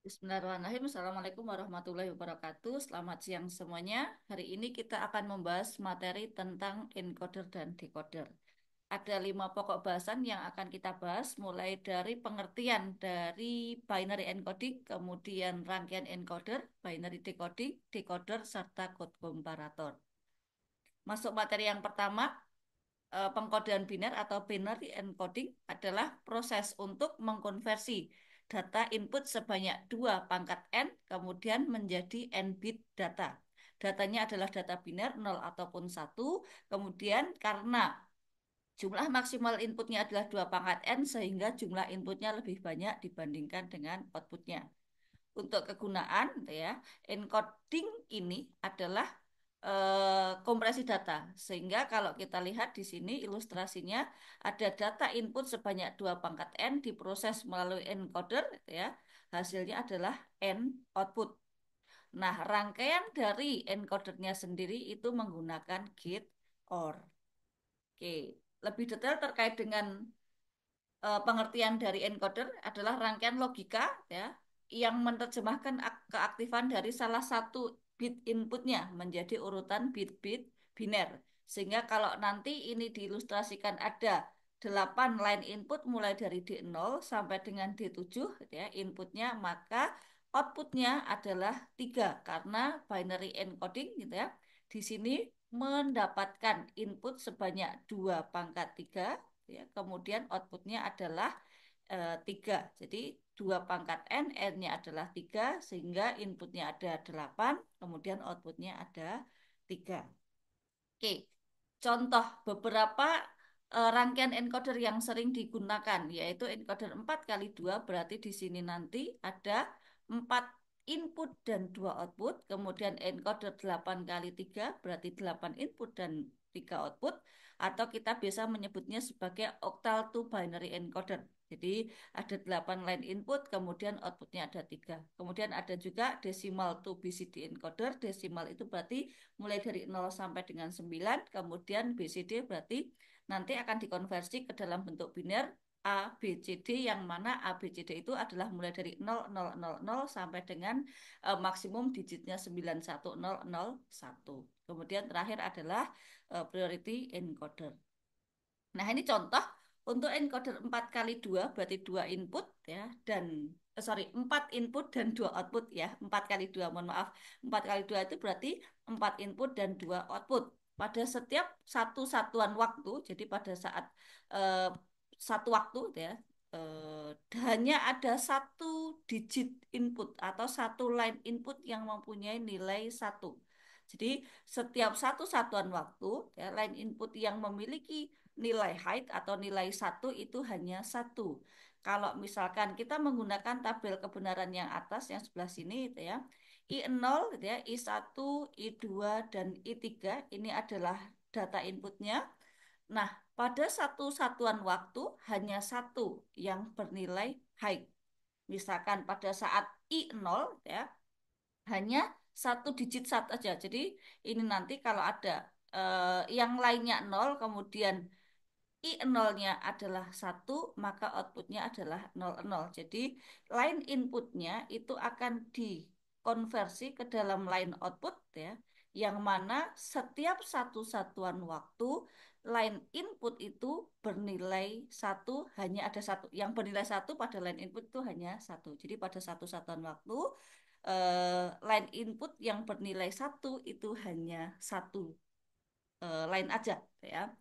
Bismillahirrahmanirrahim. Assalamualaikum warahmatullahi wabarakatuh. Selamat siang semuanya. Hari ini kita akan membahas materi tentang encoder dan decoder. Ada 5 pokok bahasan yang akan kita bahas, mulai dari pengertian dari binary encoding, kemudian rangkaian encoder, binary decoding, decoder, serta code komparator. Masuk materi yang pertama, pengkodean biner atau binary encoding adalah proses untuk mengkonversi data input sebanyak 2 pangkat n kemudian menjadi n bit data. Datanya adalah data biner 0 ataupun 1. Kemudian karena jumlah maksimal inputnya adalah 2 pangkat n sehingga jumlah inputnya lebih banyak dibandingkan dengan outputnya. Untuk kegunaan ya, encoding ini adalah kompresi data. Sehingga kalau kita lihat di sini ilustrasinya ada data input sebanyak 2 pangkat n diproses melalui encoder ya. Hasilnya adalah n output. Nah, rangkaian dari encodernya sendiri itu menggunakan gate OR. Oke, lebih detail terkait dengan pengertian dari encoder adalah rangkaian logika ya yang menerjemahkan keaktifan dari salah satu bit inputnya menjadi urutan bit-bit biner. Sehingga kalau nanti ini diilustrasikan ada 8 line input mulai dari D0 sampai dengan D7 ya inputnya, maka outputnya adalah 3 karena binary encoding gitu ya. Di sini mendapatkan input sebanyak 2 pangkat 3 ya, kemudian outputnya adalah 3. Jadi 2 pangkat n, n-nya adalah 3, sehingga inputnya ada 8, kemudian outputnya ada 3. Oke, contoh beberapa rangkaian encoder yang sering digunakan, yaitu encoder 4 kali 2 berarti di sini nanti ada 4 input dan 2 output, kemudian encoder 8 kali 3 berarti 8 input dan 3 output, atau kita biasa menyebutnya sebagai octal to binary encoder. Jadi ada 8 line input, kemudian outputnya ada 3. Kemudian ada juga decimal to BCD encoder. Decimal itu berarti mulai dari 0 sampai dengan 9, kemudian BCD berarti nanti akan dikonversi ke dalam bentuk biner A, B, C, D, yang mana A, B, C, D itu adalah mulai dari 0000 sampai dengan maksimum digitnya 91001. Kemudian terakhir adalah priority encoder. Nah, ini contoh untuk encoder 4 kali 2 berarti 2 input ya, dan 4 input dan 2 output ya. 4 kali 2, mohon maaf. 4 kali 2 itu berarti 4 input dan 2 output. Pada setiap satu satuan waktu, jadi pada saat eh, satu waktu ya, eh, hanya ada satu digit input atau satu line input yang mempunyai nilai 1. Jadi setiap satu satuan waktu ya, line input yang memiliki nilai height atau nilai 1 itu hanya 1. Kalau misalkan kita menggunakan tabel kebenaran yang atas yang sebelah sini gitu ya. I0 gitu ya, I1, I2 dan I3 ini adalah data inputnya. Nah, pada satu satuan waktu hanya satu yang bernilai height. Misalkan pada saat I0 ya, hanya satu digit satu aja. Jadi ini nanti kalau ada yang lainnya nol, kemudian I nolnya adalah satu, maka outputnya adalah 00. Jadi line inputnya itu akan dikonversi ke dalam line output ya, yang mana setiap satu satuan waktu line input itu bernilai satu, hanya ada satu. Yang bernilai satu pada line input itu hanya satu. Jadi pada satu satuan waktu line input yang bernilai satu itu hanya satu line aja ya.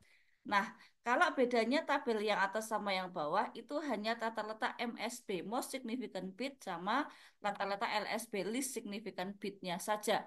Nah, kalau bedanya tabel yang atas sama yang bawah itu hanya tata letak MSB, most significant bit, sama tata letak LSB, least significant bitnya saja.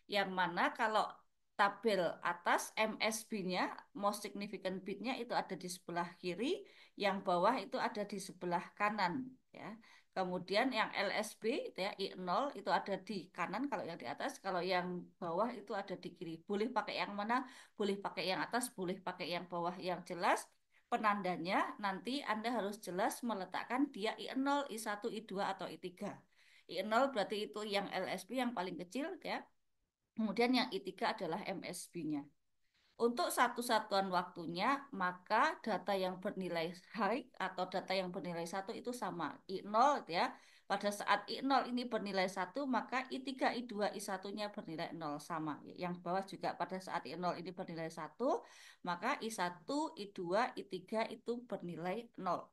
Yang mana kalau tabel atas MSB-nya, most significant bitnya itu ada di sebelah kiri, yang bawah itu ada di sebelah kanan ya. Kemudian yang LSB itu ya I0 itu ada di kanan kalau yang di atas, kalau yang bawah itu ada di kiri. Boleh pakai yang mana? Boleh pakai yang atas, boleh pakai yang bawah. Yang jelas penandanya nanti Anda harus jelas meletakkan dia I0, I1, I2 atau I3. I0 berarti itu yang LSB yang paling kecil ya. Kemudian yang I3 adalah MSB-nya. Untuk satu satuan waktunya, maka data yang bernilai high atau data yang bernilai satu itu sama. I0 gitu ya. Pada saat I0 ini bernilai satu, maka I3, I2, I1-nya bernilai nol sama. Yang bawah juga pada saat I0 ini bernilai satu, maka I1, I2, I3 itu bernilai nol.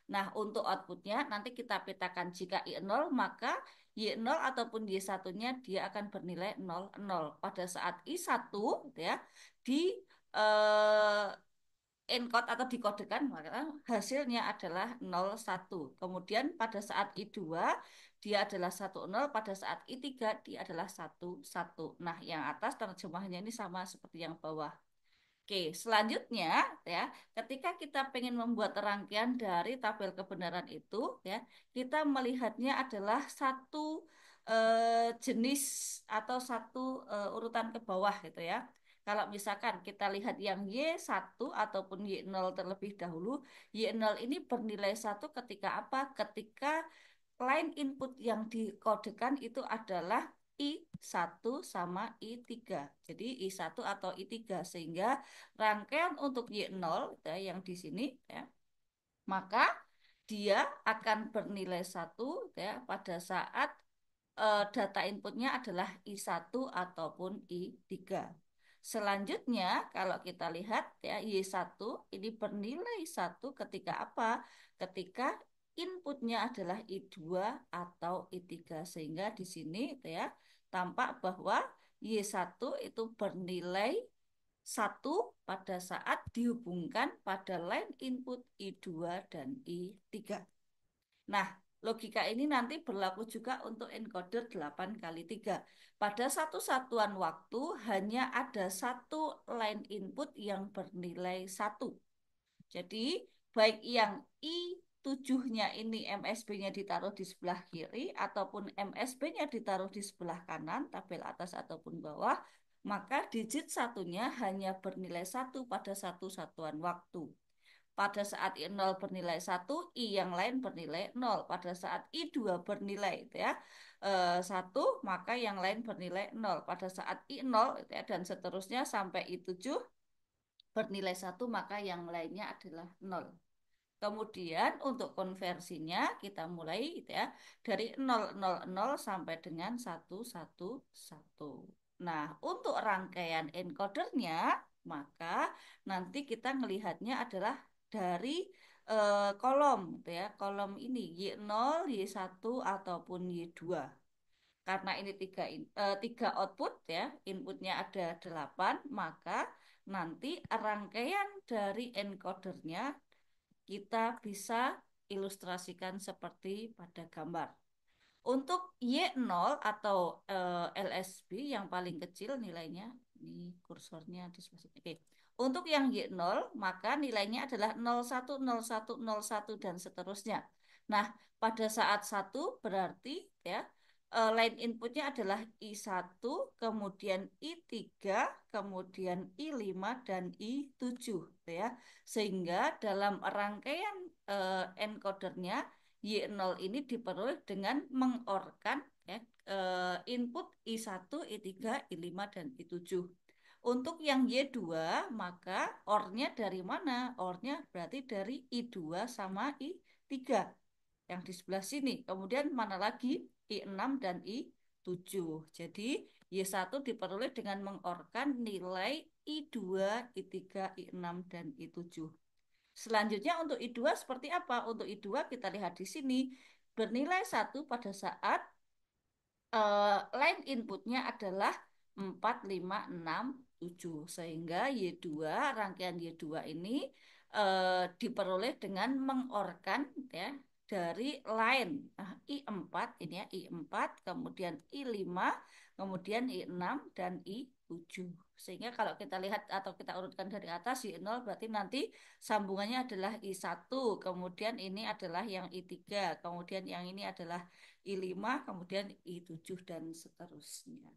Nah, untuk outputnya nanti kita petakan jika I0 maka Y0 ataupun Y1-nya dia akan bernilai 0, 0. Pada saat I1 gitu ya, di eh, encode atau dikodekan maka hasilnya adalah 0, 1. Kemudian pada saat I2 dia adalah 1, 0, pada saat I3 dia adalah 1, 1. Nah, yang atas terjemahannya ini sama seperti yang bawah. Oke, selanjutnya ya, ketika kita pengen membuat rangkaian dari tabel kebenaran itu ya, kita melihatnya adalah satu jenis atau satu urutan ke bawah gitu ya. Kalau misalkan kita lihat yang Y1 ataupun Y0 terlebih dahulu, Y0 ini bernilai satu ketika apa? Ketika line input yang dikodekan itu adalah I1 sama I3. Jadi I1 atau I3 sehingga rangkaian untuk Y0 ya, yang di sini ya, maka dia akan bernilai satu ya pada saat data inputnya adalah I1 ataupun I3. Selanjutnya, kalau kita lihat ya Y1 ini bernilai satu ketika apa? Ketika inputnya adalah I2 atau I3. Sehingga di sini ya tampak bahwa Y1 itu bernilai satu pada saat dihubungkan pada line input I2 dan I3. Nah, logika ini nanti berlaku juga untuk encoder 8 kali 3. Pada satu satuan waktu hanya ada satu line input yang bernilai satu. Jadi, baik yang I7-nya ini MSB-nya ditaruh di sebelah kiri ataupun MSB-nya ditaruh di sebelah kanan, tabel atas ataupun bawah, maka digit satunya hanya bernilai satu pada satu satuan waktu. Pada saat I0 bernilai satu, I yang lain bernilai nol. Pada saat I2 bernilai itu ya, 1, maka yang lain bernilai nol. Pada saat I0 itu ya, dan seterusnya sampai I7 bernilai satu, maka yang lainnya adalah nol. Kemudian untuk konversinya kita mulai gitu ya dari 000 sampai dengan 111. Nah, untuk rangkaian encodernya maka nanti kita melihatnya adalah dari kolom gitu ya. Kolom ini Y0, Y1 ataupun Y2. Karena ini tiga output ya, inputnya ada 8, maka nanti rangkaian dari encodernya kita bisa ilustrasikan seperti pada gambar. Untuk Y0 atau LSB yang paling kecil nilainya, ini kursornya di sebelah sini. Oke. Untuk yang Y0, maka nilainya adalah 01, 01, 01, dan seterusnya. Nah, pada saat 1 berarti ya line inputnya adalah I1, kemudian I3, kemudian I5, dan I7 ya. Sehingga dalam rangkaian encodernya Y0 ini diperoleh dengan mengorkan ya, input I1, I3, I5, dan I7. Untuk yang Y2, maka OR-nya dari mana? OR-nya berarti dari I2 sama I3 yang di sebelah sini. Kemudian mana lagi? I6 dan I7. Jadi Y1 diperoleh dengan mengorkan nilai I2, I3, I6, dan I7. Selanjutnya untuk I2 seperti apa? Untuk I2 kita lihat di sini bernilai satu pada saat line inputnya adalah 4, 5, 6, 7. Sehingga Y2, rangkaian Y2 ini diperoleh dengan mengorkan ya dari line I4 ini ya I4, kemudian I5, kemudian I6 dan I7. Sehingga kalau kita lihat atau kita urutkan dari atas Y0 berarti nanti sambungannya adalah I1, kemudian ini adalah yang I3, kemudian yang ini adalah I5, kemudian I7 dan seterusnya.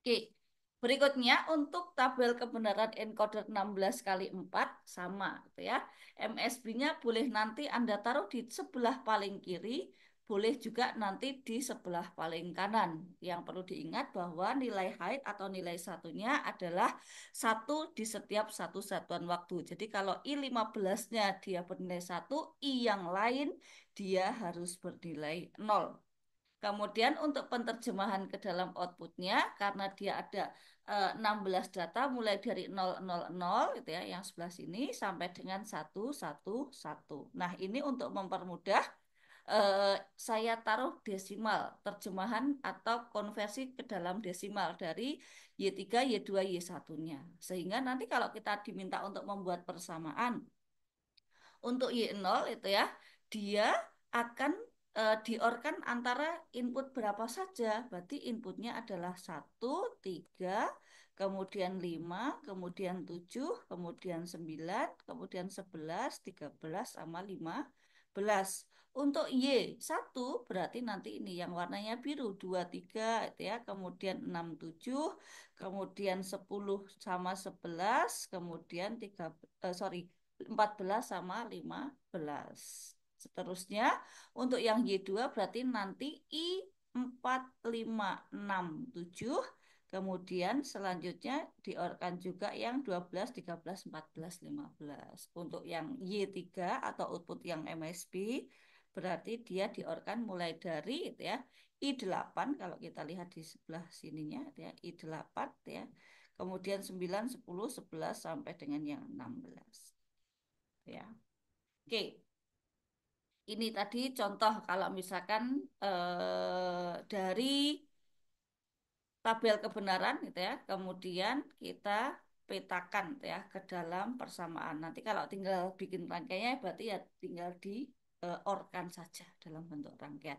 Oke, berikutnya untuk tabel kebenaran encoder 16 kali 4 sama gitu ya. MSB-nya boleh nanti Anda taruh di sebelah paling kiri, boleh juga nanti di sebelah paling kanan. Yang perlu diingat bahwa nilai height atau nilai satunya adalah satu di setiap satu satuan waktu. Jadi kalau I15-nya dia bernilai satu, I yang lain dia harus bernilai nol. Kemudian untuk penerjemahan ke dalam outputnya, karena dia ada 16 data mulai dari 000 gitu ya, yang sebelah sini sampai dengan 111. Nah, ini untuk mempermudah saya taruh desimal, terjemahan atau konversi ke dalam desimal dari Y3, Y2, Y1-nya. Sehingga nanti kalau kita diminta untuk membuat persamaan untuk Y0 itu ya, dia akan diorkan antara input berapa saja. Berarti inputnya adalah 1, 3, kemudian 5, kemudian 7, kemudian 9, kemudian 11, 13, sama 15. Untuk Y1 berarti nanti ini yang warnanya biru 2, 3 itu ya, kemudian 6, 7, kemudian 10 sama 11, kemudian 3 sorry 14 sama 15. Seterusnya untuk yang Y2 berarti nanti I4, 5, 6, 7. Kemudian selanjutnya diorkan juga yang 12, 13, 14, 15. Untuk yang Y3 atau output yang MSB berarti dia diorkan mulai dari itu ya I8 kalau kita lihat di sebelah sininya itu ya I8 ya. Kemudian 9, 10, 11 sampai dengan yang 16 ya. Oke, ini tadi contoh kalau misalkan dari tabel kebenaran gitu ya. Kemudian kita petakan gitu ya ke dalam persamaan. Nanti kalau tinggal bikin rangkaiannya berarti ya tinggal di orkan saja dalam bentuk rangkaian.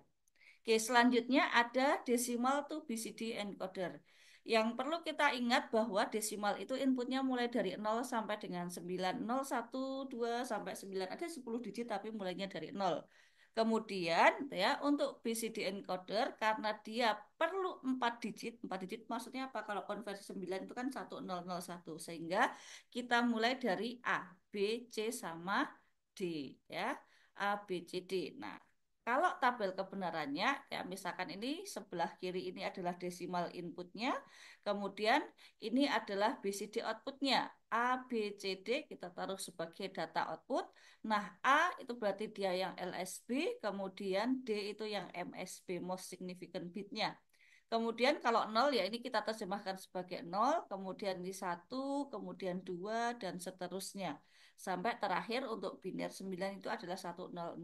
Oke, selanjutnya ada decimal to BCD encoder. Yang perlu kita ingat bahwa desimal itu inputnya mulai dari 0 sampai dengan 9. 0, 1, 2 sampai 9. Ada 10 digit tapi mulainya dari 0. Kemudian ya untuk BCD encoder karena dia perlu 4 digit. 4 digit maksudnya apa? Kalau konversi 9 itu kan 1001 sehingga kita mulai dari A, B, C sama D ya. A, B, C, D. Nah, kalau tabel kebenarannya, ya misalkan ini sebelah kiri ini adalah desimal inputnya, kemudian ini adalah BCD outputnya. A, B, C, D kita taruh sebagai data output. Nah, A itu berarti dia yang LSB, kemudian D itu yang MSB, most significant bitnya. Kemudian kalau nol ya ini kita terjemahkan sebagai nol, kemudian di satu, kemudian 2 dan seterusnya. Sampai terakhir untuk biner 9 itu adalah 1001.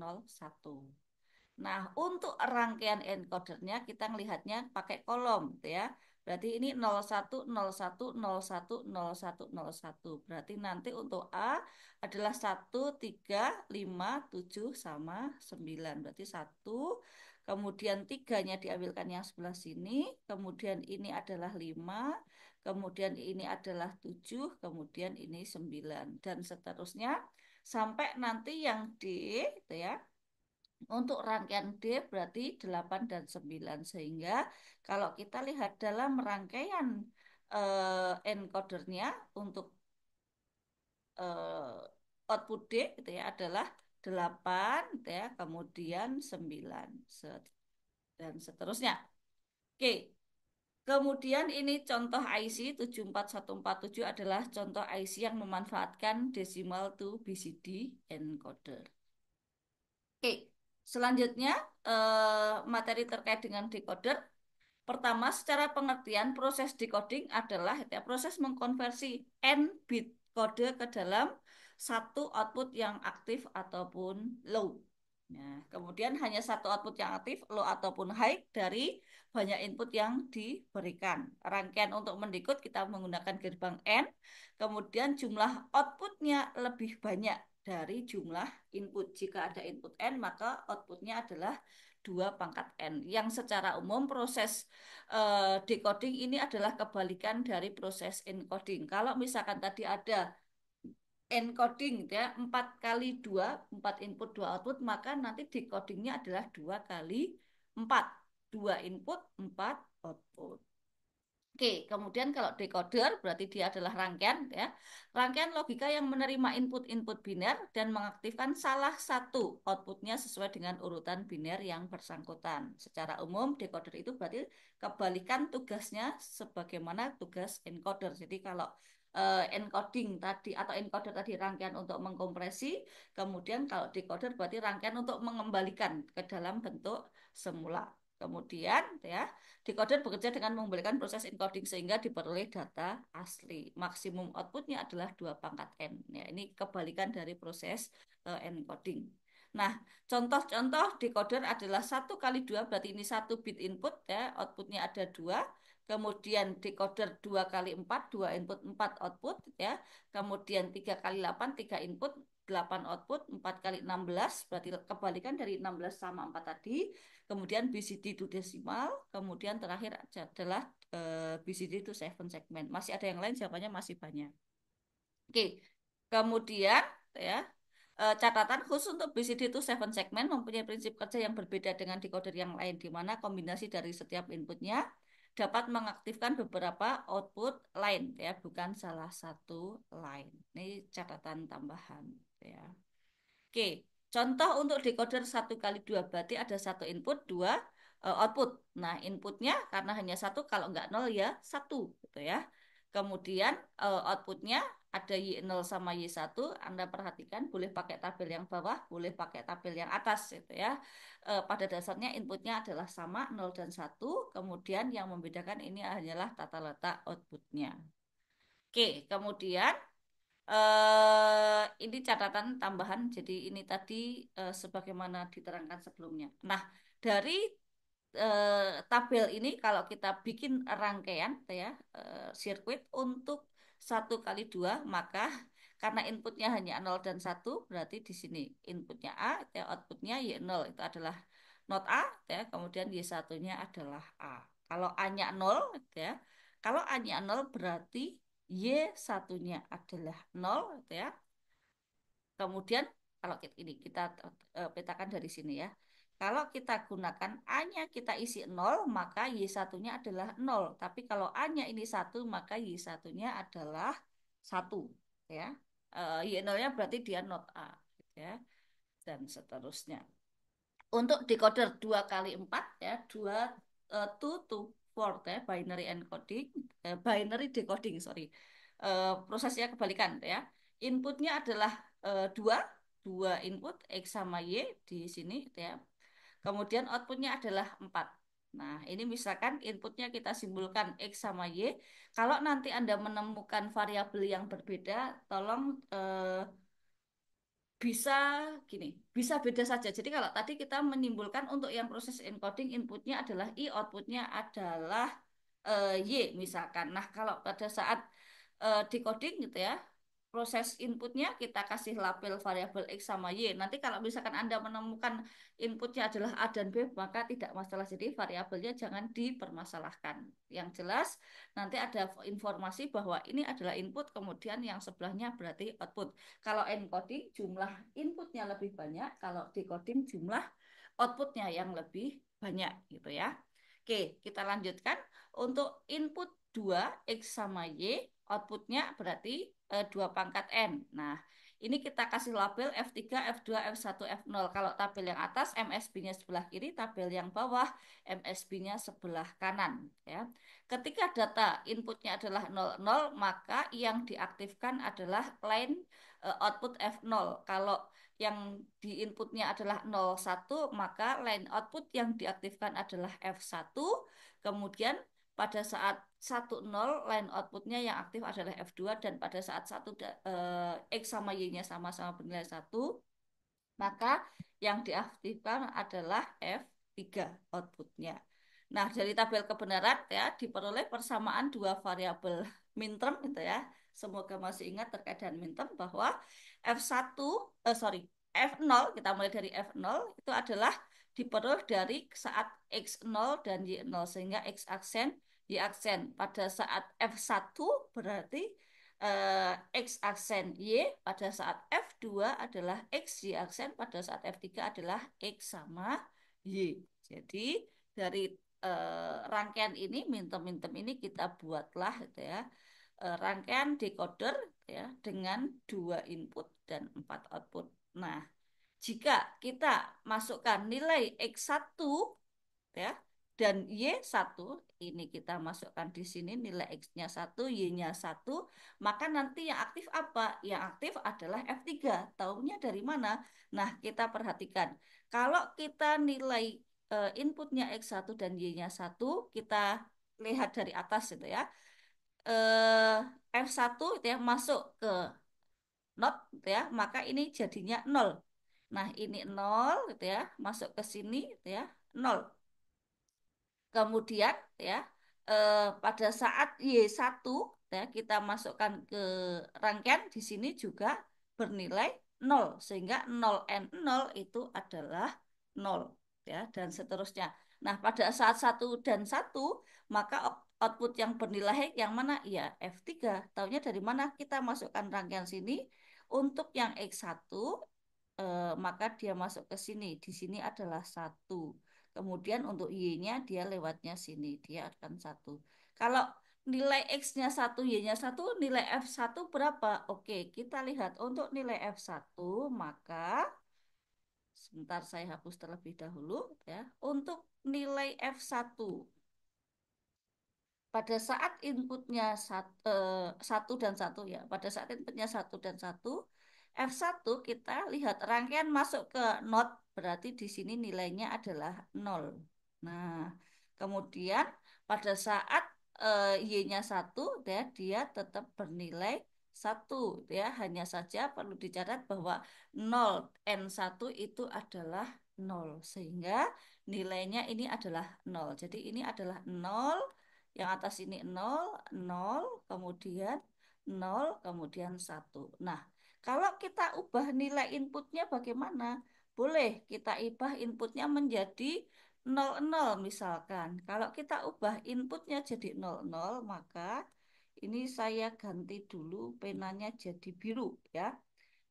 Nah, untuk rangkaian encodernya kita melihatnya pakai kolom gitu ya. Berarti ini 01, 01, 01, 01, 01. Berarti nanti untuk A adalah 1, 3, 5, 7 sama 9. Berarti 1, kemudian 3-nya diambilkan yang sebelah sini, kemudian ini adalah 5, kemudian ini adalah 7, kemudian ini 9 dan seterusnya sampai nanti yang D gitu ya. Untuk rangkaian D berarti 8 dan 9 sehingga kalau kita lihat dalam rangkaian encodernya untuk eh, output D gitu ya adalah 8 gitu ya, kemudian 9 dan seterusnya. Oke. Kemudian ini contoh IC 74147 adalah contoh IC yang memanfaatkan decimal to BCD encoder. Oke, selanjutnya materi terkait dengan decoder. Pertama, secara pengertian proses decoding adalah ya, proses mengkonversi n bit kode ke dalam satu output yang aktif ataupun low. Nah, kemudian hanya satu output yang aktif, low ataupun high dari banyak input yang diberikan. Rangkaian untuk mendekode kita menggunakan gerbang n, kemudian jumlah outputnya lebih banyak dari jumlah input. Jika ada input n, maka outputnya adalah 2 pangkat n. Yang secara umum proses decoding ini adalah kebalikan dari proses encoding. Kalau misalkan tadi ada encoding ya 4 kali 2, 4 input 2 output, maka nanti decodingnya adalah 2 kali 4, 2 input 4 output. Oke, kemudian kalau decoder berarti dia adalah rangkaian ya. Rangkaian logika yang menerima input-input biner dan mengaktifkan salah satu outputnya sesuai dengan urutan biner yang bersangkutan. Secara umum decoder itu berarti kebalikan tugasnya sebagaimana tugas encoder. Jadi kalau encoding tadi atau encoder tadi rangkaian untuk mengkompresi, kemudian kalau decoder berarti rangkaian untuk mengembalikan ke dalam bentuk semula. Kemudian ya decoder bekerja dengan mengembalikan proses encoding sehingga diperoleh data asli. Maksimum outputnya adalah 2 pangkat N. Ya, ini kebalikan dari proses encoding. Nah, contoh-contoh decoder adalah 1 kali 2 berarti ini 1 bit input ya, outputnya ada 2. Kemudian decoder 2 kali 4 2 input, 4 output ya. Kemudian 3 kali 8 3 input, 8 output, 4 kali 16 berarti kebalikan dari 16 sama 4 tadi. Kemudian BCD to decimal, kemudian terakhir adalah BCD to 7 segment. Masih ada yang lain, jawabannya masih banyak. Oke, kemudian ya catatan khusus untuk BCD to 7 segment mempunyai prinsip kerja yang berbeda dengan decoder yang lain, di mana kombinasi dari setiap inputnya dapat mengaktifkan beberapa output lain, ya, bukan salah satu lain. Ini catatan tambahan, ya. Oke, contoh untuk decoder 1 kali 2 berarti ada 1 input, 2 output. Nah, inputnya karena hanya satu, kalau nggak nol ya satu, gitu ya. Kemudian outputnya ada Y0 sama Y1. Anda perhatikan boleh pakai tabel yang bawah, boleh pakai tabel yang atas, gitu ya. Pada dasarnya inputnya adalah sama 0 dan 1. Kemudian yang membedakan ini hanyalah tata letak outputnya. Oke, kemudian ini catatan tambahan, jadi ini tadi sebagaimana diterangkan sebelumnya. Nah, dari tabel ini kalau kita bikin rangkaian ya sirkuit untuk 1 kali 2, maka karena inputnya hanya 0 dan 1 berarti di sini inputnya A ya, outputnya Y0 itu adalah not A ya, kemudian Y1-nya adalah A. Kalau A-nya 0 ya, kalau A-nya 0 berarti Y1-nya adalah 0 ya. Kemudian kalau ini kita petakan dari sini ya. Kalau kita gunakan A-nya kita isi 0, maka Y1-nya adalah 0. Tapi kalau A-nya ini 1, maka Y1-nya adalah 1. Ya. Y0-nya berarti dia not A. Ya. Dan seterusnya. Untuk decoder 2 kali 4 ya, 2 to 4 ya, binary encoding, binary decoding, sorry. Prosesnya kebalikan ya. Inputnya adalah 2, 2 input X sama Y di sini ya. Kemudian outputnya adalah 4. Nah, ini misalkan inputnya kita simbolkan X sama Y. Kalau nanti Anda menemukan variabel yang berbeda, tolong bisa gini, bisa beda saja. Jadi kalau tadi kita menyimpulkan untuk yang proses encoding inputnya adalah I, outputnya adalah Y misalkan. Nah, kalau pada saat decoding gitu ya, proses inputnya kita kasih label variabel X sama Y. Nanti kalau misalkan Anda menemukan inputnya adalah A dan B, maka tidak masalah. Jadi variabelnya jangan dipermasalahkan. Yang jelas nanti ada informasi bahwa ini adalah input, kemudian yang sebelahnya berarti output. Kalau encoding jumlah inputnya lebih banyak, kalau decoding jumlah outputnya yang lebih banyak gitu ya. Oke, kita lanjutkan. Untuk input 2 X sama Y, outputnya berarti 2 pangkat N. Nah, ini kita kasih label F3, F2, F1, F0. Kalau tabel yang atas, MSB-nya sebelah kiri, tabel yang bawah, MSB-nya sebelah kanan. Ya. Ketika data inputnya adalah 00, maka yang diaktifkan adalah line output F0. Kalau yang di inputnya adalah 01, maka line output yang diaktifkan adalah F1. Kemudian pada saat 10 line outputnya yang aktif adalah F2, dan pada saat X sama Y-nya sama-sama bernilai 1, maka yang diaktifkan adalah F3 outputnya. Nah, dari tabel kebenaran ya diperoleh persamaan dua variabel minterm gitu ya. Semoga masih ingat terkait dengan minterm bahwa F1 sorry, F0, kita mulai dari F0 itu adalah diperoleh dari saat X0 dan Y0 sehingga X aksen Y aksen. Pada saat F1 berarti X aksen Y, pada saat F2 adalah X Y aksen, pada saat F3 adalah X sama Y. Jadi dari rangkaian ini mintem-mintem ini kita buatlah gitu ya, rangkaian decoder ya dengan dua input dan empat output. Nah, jika kita masukkan nilai X1 ya dan Y1, ini kita masukkan di sini nilai X-nya 1, Y-nya 1, maka nanti yang aktif apa? Yang aktif adalah F3. Taunya dari mana? Nah, kita perhatikan. Kalau kita nilai inputnya X1 dan Y-nya 1, kita lihat dari atas itu ya. Eh, F1 itu ya masuk ke not gitu ya, maka ini jadinya nol. Nah, ini nol gitu ya, masuk ke sini gitu ya, nol. Kemudian ya pada saat Y1 ya kita masukkan ke rangkaian di sini juga bernilai nol sehingga 0 n 0 itu adalah nol ya dan seterusnya. Nah, pada saat satu dan satu maka output yang bernilai yang mana? Ya F3. Taunya dari mana? Kita masukkan rangkaian sini untuk yang X1 maka dia masuk ke sini. Di sini adalah satu. Kemudian untuk Y-nya dia lewatnya sini, dia akan satu. Kalau nilai X-nya satu, Y-nya satu, nilai F1 berapa? Oke, kita lihat untuk nilai F1, maka sebentar saya hapus terlebih dahulu ya. Untuk nilai F1 pada saat inputnya satu dan satu ya, pada saat inputnya satu dan satu, F1 kita lihat rangkaian masuk ke not berarti di sini nilainya adalah nol. Nah, kemudian pada saat Y-nya satu ya, dia tetap bernilai satu ya, hanya saja perlu dicatat bahwa nol N1 itu adalah nol sehingga nilainya ini adalah nol. Jadi ini adalah nol, yang atas ini nol, nol, kemudian nol, kemudian satu. Nah, kalau kita ubah nilai inputnya bagaimana? Boleh kita ubah inputnya menjadi nol nol misalkan. Kalau kita ubah inputnya jadi nol nol, maka ini saya ganti dulu penanya jadi biru ya.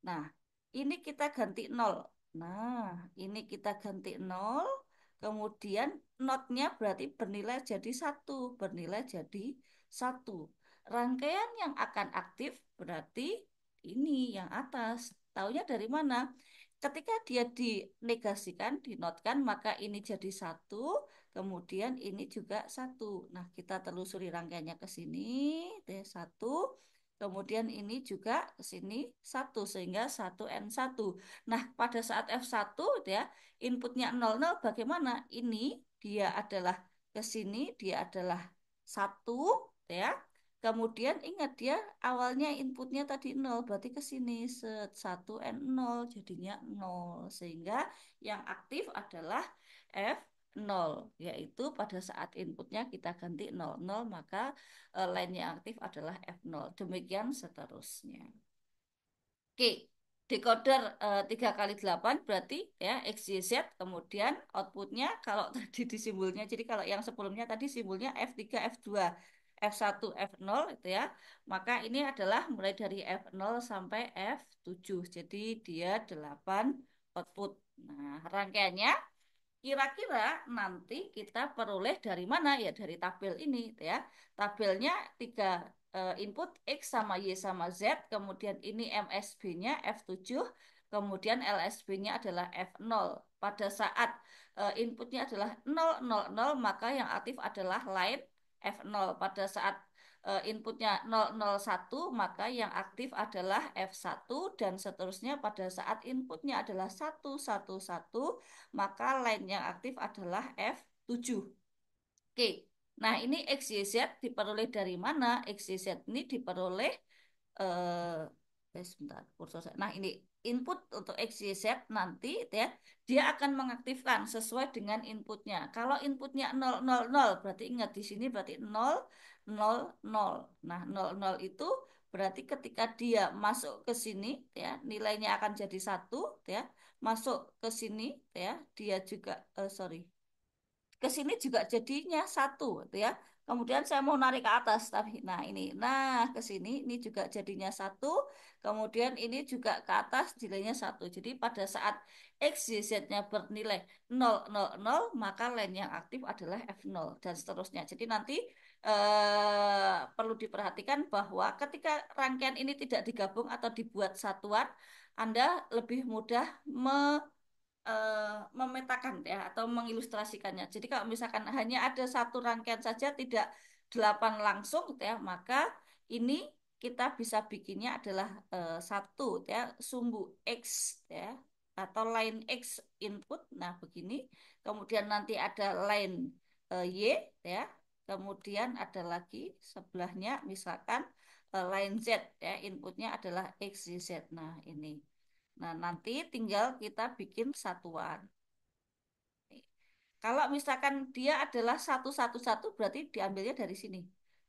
Nah, ini kita ganti nol. Nah, ini kita ganti nol. Kemudian notnya berarti bernilai jadi satu. Bernilai jadi satu. Rangkaian yang akan aktif berarti ini yang atas. Taunya dari mana? Ketika dia dinegasikan, dinotkan, maka ini jadi satu. Kemudian ini juga satu. Nah, kita telusuri rangkaiannya ke sini. T1. Kemudian ini juga ke sini satu sehingga satu n satu. Nah, pada saat F1 ya, inputnya nol nol bagaimana? Ini dia adalah ke sini, dia adalah satu ya. Kemudian ingat dia awalnya inputnya tadi nol, berarti ke sini satu n nol jadinya nol sehingga yang aktif adalah F nol, yaitu pada saat inputnya kita ganti nol nol maka line yang aktif adalah f nol. Demikian seterusnya. Oke, decoder 3 kali 8 berarti ya XYZ, kemudian outputnya kalau tadi di simbolnya, jadi kalau yang sebelumnya tadi simbolnya F3, F2, F1, F0 itu ya, maka ini adalah mulai dari F0 sampai F7, jadi dia 8 output. Nah, rangkaiannya kira-kira nanti kita peroleh dari mana ya, dari tabel ini ya. Tabelnya tiga input X sama Y sama Z, kemudian ini MSB-nya F7, kemudian LSB-nya adalah F0. Pada saat inputnya adalah 000, maka yang aktif adalah line F0. Pada saat inputnya 001, maka yang aktif adalah F1 dan seterusnya. Pada saat inputnya adalah 111, maka line yang aktif adalah F7. Oke, nah ini XYZ diperoleh dari mana? XYZ ini diperoleh sebentar, kursor nah ini input untuk X, Y, Z nanti ya dia akan mengaktifkan sesuai dengan inputnya. Kalau inputnya 000 berarti ingat di sini berarti 000. Nah 00 itu berarti ketika dia masuk ke sini ya nilainya akan jadi satu ya, masuk ke sini ya dia juga sorry, ke sini juga jadinya satu gitu ya. Kemudian saya mau narik ke atas tapi nah ini. Nah, ke sini ini juga jadinya satu. Kemudian ini juga ke atas nilainya satu. Jadi pada saat X, Y, Z-nya bernilai 0, 0, 0, maka line yang aktif adalah F0 dan seterusnya. Jadi nanti perlu diperhatikan bahwa ketika rangkaian ini tidak digabung atau dibuat satuan, Anda lebih mudah memetakan ya atau mengilustrasikannya. Jadi kalau misalkan hanya ada satu rangkaian saja, tidak 8 langsung gitu ya, maka ini kita bisa bikinnya adalah satu ya sumbu X ya atau line X input. Nah, begini. Kemudian nanti ada line Y ya. Kemudian ada lagi sebelahnya misalkan line Z ya, inputnya adalah X, Y, Z. Nah, ini. Nah, nanti tinggal kita bikin satuan. Kalau misalkan dia adalah satu satu satu, berarti diambilnya dari sini.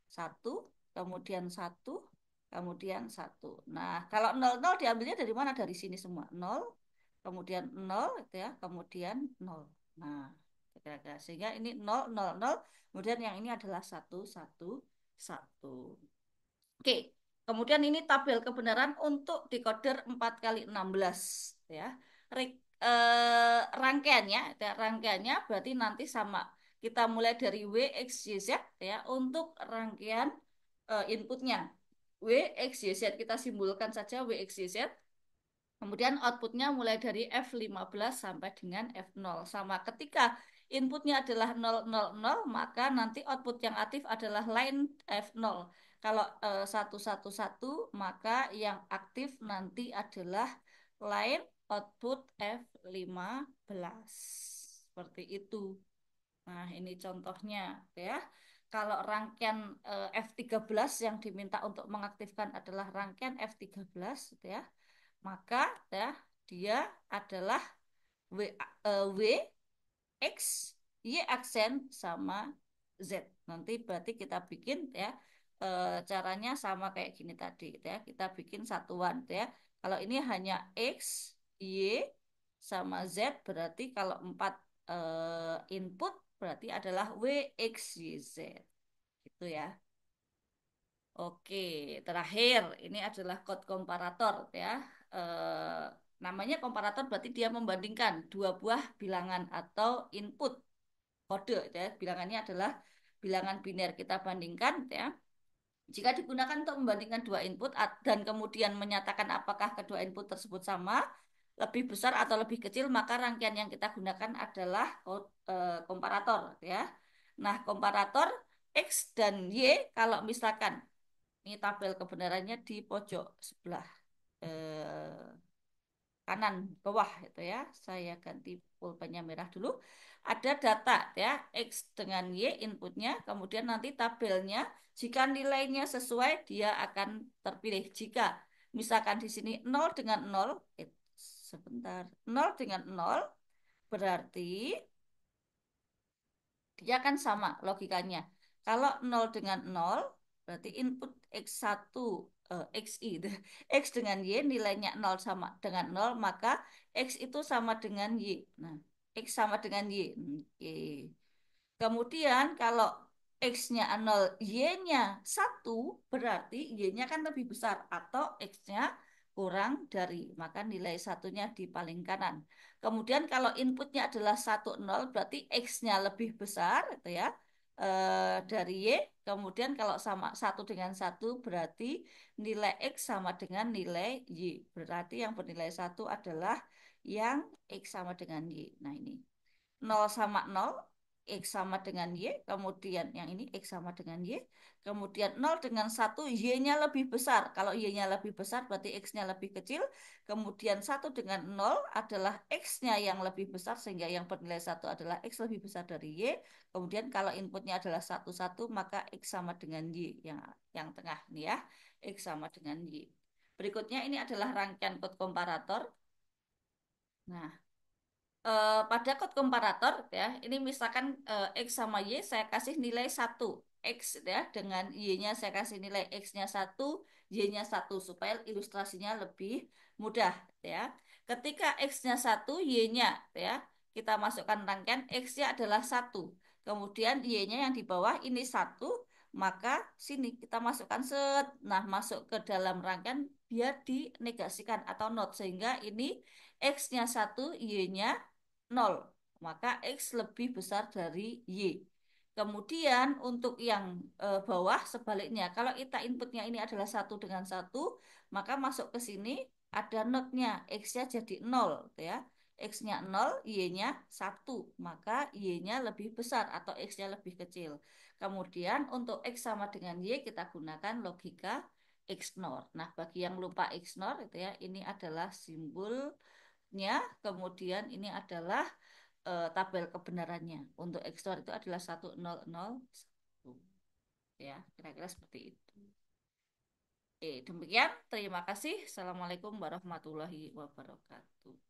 Satu, kemudian satu, kemudian satu. Nah, kalau nol nol diambilnya dari mana? Dari sini semua. Nol, kemudian nol, itu ya, kemudian nol. Nah, kira-kira sehingga ini nol nol nol, kemudian yang ini adalah satu satu satu. Oke, kemudian ini tabel kebenaran untuk decoder 4 kali 16 ya. Rangkaiannya, ya, rangkaiannya berarti nanti sama. Kita mulai dari W, X, Y, Z ya untuk rangkaian inputnya. W, X, Y, Z kita simbolkan saja W, X, Y, Z. Kemudian outputnya mulai dari F15 sampai dengan F0. Sama ketika inputnya adalah 0, 0, 0, maka nanti output yang aktif adalah line F0. Kalau 1, 1, 1, maka yang aktif nanti adalah line output F15. Seperti itu. Nah, ini contohnya ya. Kalau rangkaian F13 yang diminta untuk mengaktifkan adalah rangkaian F13 gitu ya, maka ya dia adalah W X Y aksen sama Z. Nanti berarti kita bikin ya caranya sama kayak gini tadi ya. Kita bikin satuan ya. Kalau ini hanya X, Y sama Z, berarti kalau 4 input berarti adalah W X Y Z. Gitu ya. Oke, terakhir ini adalah kode komparator ya. Eh, Namanya komparator berarti dia membandingkan dua buah bilangan atau input kode ya. Bilangannya adalah bilangan biner kita bandingkan ya. Jika digunakan untuk membandingkan dua input dan kemudian menyatakan apakah kedua input tersebut sama, lebih besar atau lebih kecil, maka rangkaian yang kita gunakan adalah komparator ya. Nah, komparator X dan Y kalau misalkan ini tabel kebenarannya di pojok sebelah eh, kanan bawah itu ya. Saya ganti pulpennya merah dulu. Ada data ya X dengan Y inputnya, kemudian nanti tabelnya jika nilainya sesuai dia akan terpilih. Jika misalkan di sini 0 dengan 0, sebentar, 0 dengan 0 berarti dia kan sama logikanya. Kalau 0 dengan 0 berarti input X1 XI X dengan Y nilainya 0 sama dengan 0, maka X itu sama dengan Y. Nah, X sama dengan Y. Y. Kemudian kalau X-nya 0, Y-nya 1, berarti Y-nya kan lebih besar atau X-nya kurang dari, maka nilai satunya di paling kanan. Kemudian kalau inputnya adalah 1, 0, berarti X-nya lebih besar itu ya dari Y. Kemudian kalau sama satu dengan satu berarti nilai X sama dengan nilai Y. Berarti yang bernilai satu adalah yang X sama dengan Y. Nah ini. 0 sama 0 X sama dengan Y, kemudian yang ini X sama dengan Y, kemudian 0 dengan 1 Y-nya lebih besar. Kalau Y-nya lebih besar berarti X-nya lebih kecil, kemudian 1 dengan 0 adalah X-nya yang lebih besar, sehingga yang bernilai 1 adalah X lebih besar dari Y, kemudian kalau inputnya adalah 1, 1, maka X sama dengan Y, yang tengah nih ya, X sama dengan Y. Berikutnya ini adalah rangkaian kode komparator. Nah, pada kode komparator ya, ini misalkan X sama Y saya kasih nilai 1 X ya, dengan Y-nya saya kasih nilai X-nya 1, Y-nya 1 supaya ilustrasinya lebih mudah ya. Ketika X-nya 1, Y-nya ya, kita masukkan rangkaian X-nya adalah 1. Kemudian Y-nya yang di bawah ini 1, maka sini kita masukkan Nah, masuk ke dalam rangkaian dia dinegasikan atau not, sehingga ini X-nya satu, Y-nya nol, maka X lebih besar dari Y. Kemudian untuk yang bawah sebaliknya, kalau kita inputnya ini adalah satu dengan satu, maka masuk ke sini ada notnya, X-nya jadi nol, gitu ya. X-nya nol, Y-nya satu, maka Y-nya lebih besar atau X-nya lebih kecil. Kemudian untuk X sama dengan Y kita gunakan logika XNOR. Nah, bagi yang lupa XNOR itu ya, ini adalah simbolnya, kemudian ini adalah tabel kebenarannya. Untuk XNOR itu adalah 1001. Ya, kira-kira seperti itu. Demikian. Terima kasih. Assalamualaikum warahmatullahi wabarakatuh.